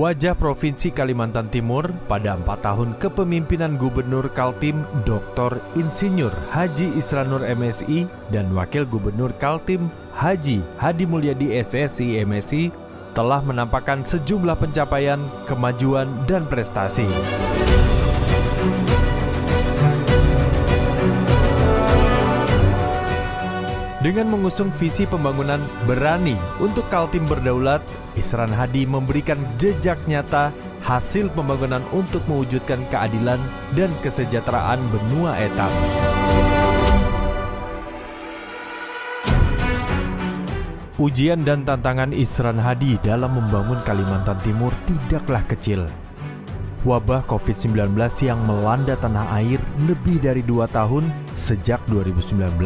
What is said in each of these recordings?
Wajah Provinsi Kalimantan Timur pada 4 tahun kepemimpinan Gubernur Kaltim Dr. Insinyur Haji Isran Nur MSI dan Wakil Gubernur Kaltim Haji Hadi Mulyadi SSI MSI telah menampakkan sejumlah pencapaian, kemajuan, dan prestasi. Dengan mengusung visi pembangunan berani untuk Kaltim berdaulat, Isran Hadi memberikan jejak nyata hasil pembangunan untuk mewujudkan keadilan dan kesejahteraan benua etap. Ujian dan tantangan Isran Hadi dalam membangun Kalimantan Timur tidaklah kecil. Wabah COVID-19 yang melanda tanah air lebih dari 2 tahun sejak 2019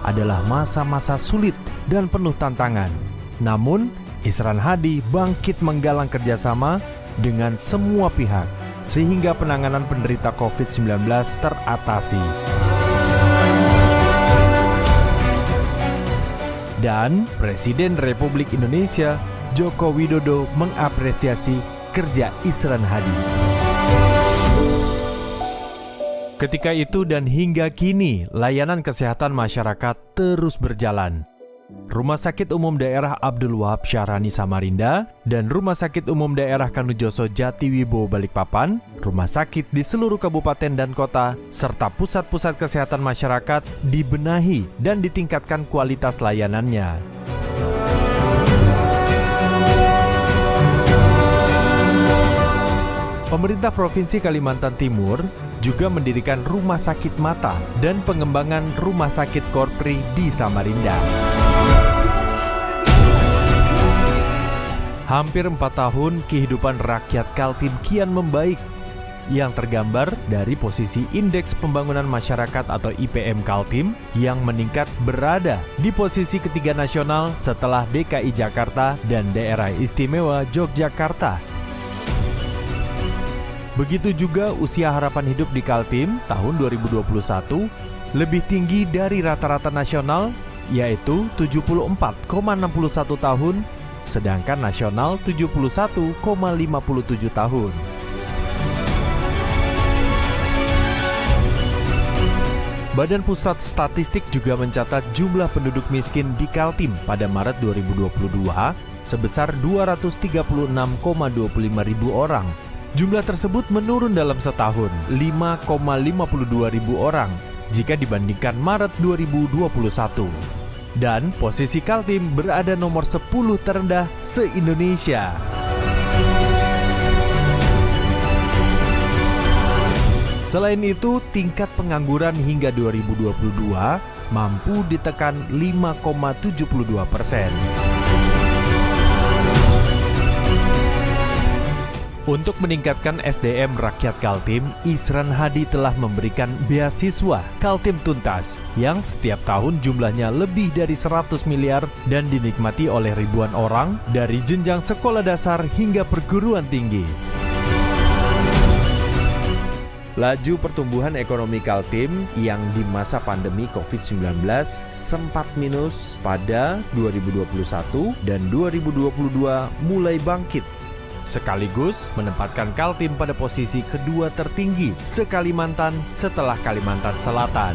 adalah masa-masa sulit dan penuh tantangan. Namun, Isran Hadi bangkit menggalang kerjasama dengan semua pihak sehingga penanganan penderita COVID-19 teratasi. Dan Presiden Republik Indonesia Joko Widodo mengapresiasi kerja Isran Hadi. Ketika itu dan hingga kini, layanan kesehatan masyarakat terus berjalan. Rumah Sakit Umum Daerah Abdul Wahab Syahrani Samarinda dan Rumah Sakit Umum Daerah Kanujoso Jatiwibowo Balikpapan, rumah sakit di seluruh kabupaten dan kota, serta pusat-pusat kesehatan masyarakat dibenahi dan ditingkatkan kualitas layanannya. Pemerintah Provinsi Kalimantan Timur juga mendirikan rumah sakit mata dan pengembangan rumah sakit Korpri di Samarinda. Hampir 4 tahun kehidupan rakyat Kaltim kian membaik, yang tergambar dari posisi Indeks Pembangunan Masyarakat atau IPM Kaltim yang meningkat berada di posisi ketiga nasional setelah DKI Jakarta dan Daerah Istimewa Yogyakarta. Begitu juga usia harapan hidup di Kaltim tahun 2021 lebih tinggi dari rata-rata nasional, yaitu 74,61 tahun, sedangkan nasional 71,57 tahun. Badan Pusat Statistik juga mencatat jumlah penduduk miskin di Kaltim pada Maret 2022 sebesar 236,25 ribu orang. Jumlah tersebut menurun dalam setahun 5,52 ribu orang jika dibandingkan Maret 2021. Dan posisi Kaltim berada nomor 10 terendah se-Indonesia. Selain itu, tingkat pengangguran hingga 2022 mampu ditekan 5,72%. Untuk meningkatkan SDM rakyat Kaltim, Isran Hadi telah memberikan beasiswa Kaltim Tuntas yang setiap tahun jumlahnya lebih dari 100 miliar dan dinikmati oleh ribuan orang dari jenjang sekolah dasar hingga perguruan tinggi. Laju pertumbuhan ekonomi Kaltim yang di masa pandemi COVID-19 sempat minus pada 2021 dan 2022 mulai bangkit, sekaligus menempatkan Kaltim pada posisi kedua tertinggi se-Kalimantan setelah Kalimantan Selatan.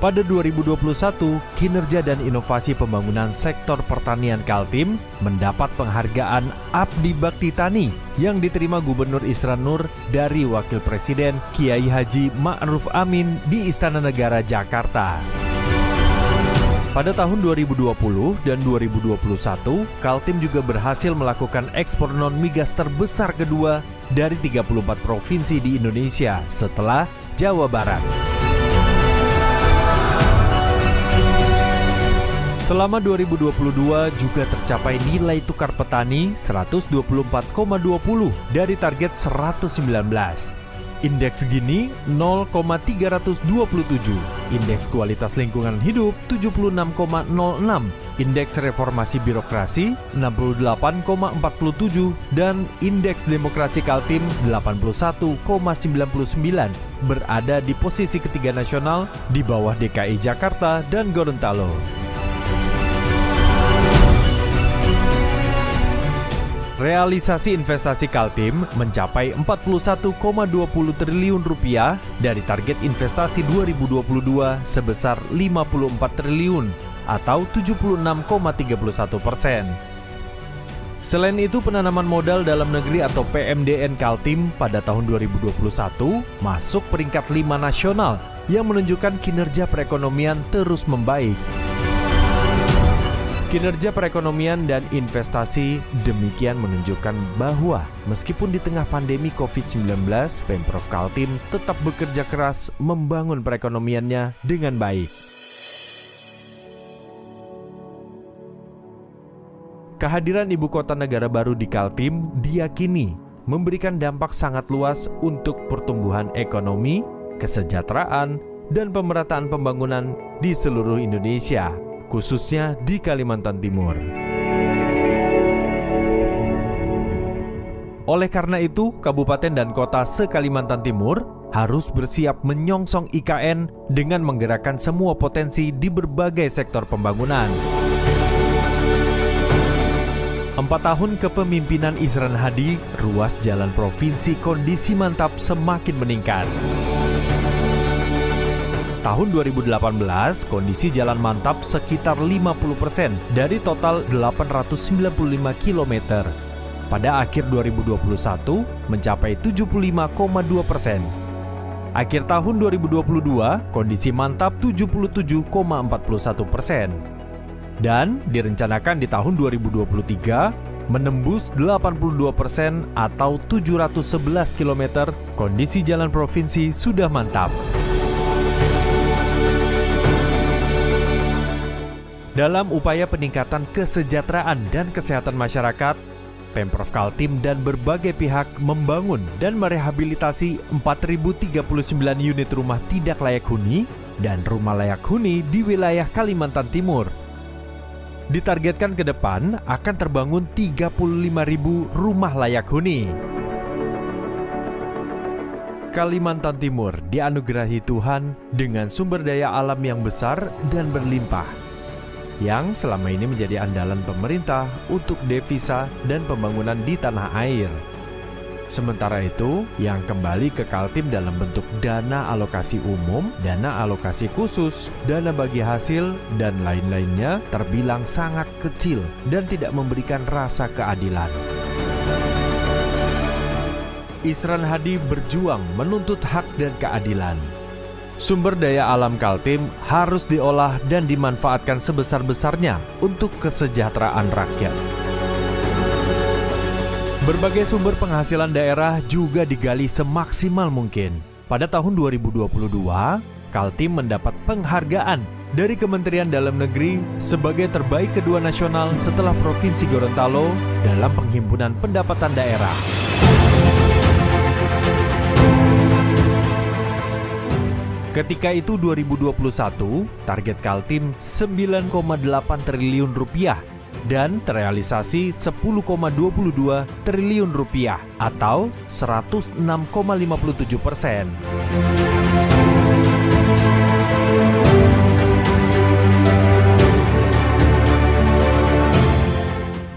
Pada 2021, kinerja dan inovasi pembangunan sektor pertanian Kaltim mendapat penghargaan Abdi Bakti Tani yang diterima Gubernur Isran Nur dari Wakil Presiden Kiai Haji Ma'ruf Amin di Istana Negara Jakarta. Pada tahun 2020 dan 2021, Kaltim juga berhasil melakukan ekspor non-migas terbesar kedua dari 34 provinsi di Indonesia setelah Jawa Barat. Selama 2022 juga tercapai nilai tukar petani 124,20 dari target 119. Indeks Gini 0,327, Indeks Kualitas Lingkungan Hidup 76,06, Indeks Reformasi Birokrasi 68,47, dan Indeks Demokrasi Kaltim 81,99 berada di posisi ketiga nasional di bawah DKI Jakarta dan Gorontalo. Realisasi investasi Kaltim mencapai 41,20 triliun rupiah dari target investasi 2022 sebesar 54 triliun atau 76,31%. Selain itu, penanaman modal dalam negeri atau PMDN Kaltim pada tahun 2021 masuk peringkat 5 nasional yang menunjukkan kinerja perekonomian terus membaik. Kinerja perekonomian dan investasi demikian menunjukkan bahwa meskipun di tengah pandemi COVID-19, Pemprov Kaltim tetap bekerja keras membangun perekonomiannya dengan baik. Kehadiran ibu kota negara baru di Kaltim diyakini memberikan dampak sangat luas untuk pertumbuhan ekonomi, kesejahteraan, dan pemerataan pembangunan di seluruh Indonesia, khususnya di Kalimantan Timur. Oleh karena itu, kabupaten dan kota se-Kalimantan Timur harus bersiap menyongsong IKN dengan menggerakkan semua potensi di berbagai sektor pembangunan. 4 tahun kepemimpinan Isran Hadi, ruas jalan provinsi kondisi mantap semakin meningkat. Tahun 2018, kondisi jalan mantap sekitar 50% dari total 895 km. Pada akhir 2021, mencapai 75,2%. Akhir tahun 2022, kondisi mantap 77,41%. Dan direncanakan di tahun 2023, menembus 82% atau 711 km, kondisi jalan provinsi sudah mantap. Dalam upaya peningkatan kesejahteraan dan kesehatan masyarakat, Pemprov Kaltim dan berbagai pihak membangun dan merehabilitasi 4.039 unit rumah tidak layak huni dan rumah layak huni di wilayah Kalimantan Timur. Ditargetkan ke depan akan terbangun 35.000 rumah layak huni. Kalimantan Timur dianugerahi Tuhan dengan sumber daya alam yang besar dan berlimpah, yang selama ini menjadi andalan pemerintah untuk devisa dan pembangunan di tanah air. Sementara itu, yang kembali ke Kaltim dalam bentuk dana alokasi umum, dana alokasi khusus, dana bagi hasil, dan lain-lainnya terbilang sangat kecil dan tidak memberikan rasa keadilan. Isran Hadi berjuang menuntut hak dan keadilan. Sumber daya alam Kaltim harus diolah dan dimanfaatkan sebesar-besarnya untuk kesejahteraan rakyat. Berbagai sumber penghasilan daerah juga digali semaksimal mungkin. Pada tahun 2022, Kaltim mendapat penghargaan dari Kementerian Dalam Negeri sebagai terbaik kedua nasional setelah Provinsi Gorontalo dalam penghimpunan pendapatan daerah. Ketika itu 2021, target Kaltim 9,8 triliun rupiah dan terrealisasi 10,22 triliun rupiah atau 106,57%.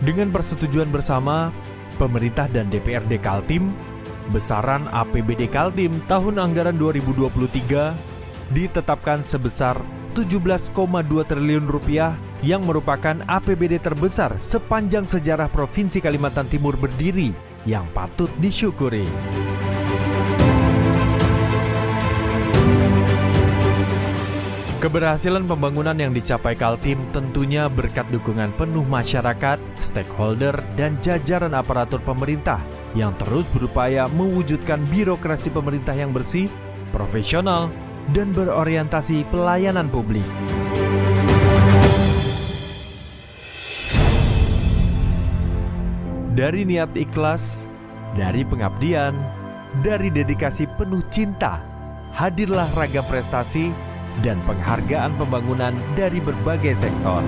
Dengan persetujuan bersama pemerintah dan DPRD Kaltim, besaran APBD Kaltim tahun anggaran 2023 ditetapkan sebesar 17,2 triliun rupiah yang merupakan APBD terbesar sepanjang sejarah Provinsi Kalimantan Timur berdiri yang patut disyukuri. Keberhasilan pembangunan yang dicapai Kaltim tentunya berkat dukungan penuh masyarakat, stakeholder, dan jajaran aparatur pemerintah yang terus berupaya mewujudkan birokrasi pemerintah yang bersih, profesional, dan berorientasi pelayanan publik. Dari niat ikhlas, dari pengabdian, dari dedikasi penuh cinta, hadirlah ragam prestasi dan penghargaan pembangunan dari berbagai sektor.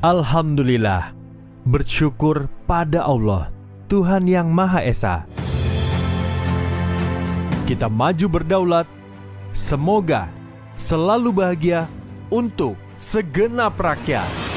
Alhamdulillah, bersyukur pada Allah, Tuhan yang Maha Esa. Kita maju berdaulat, semoga selalu bahagia untuk segenap rakyat.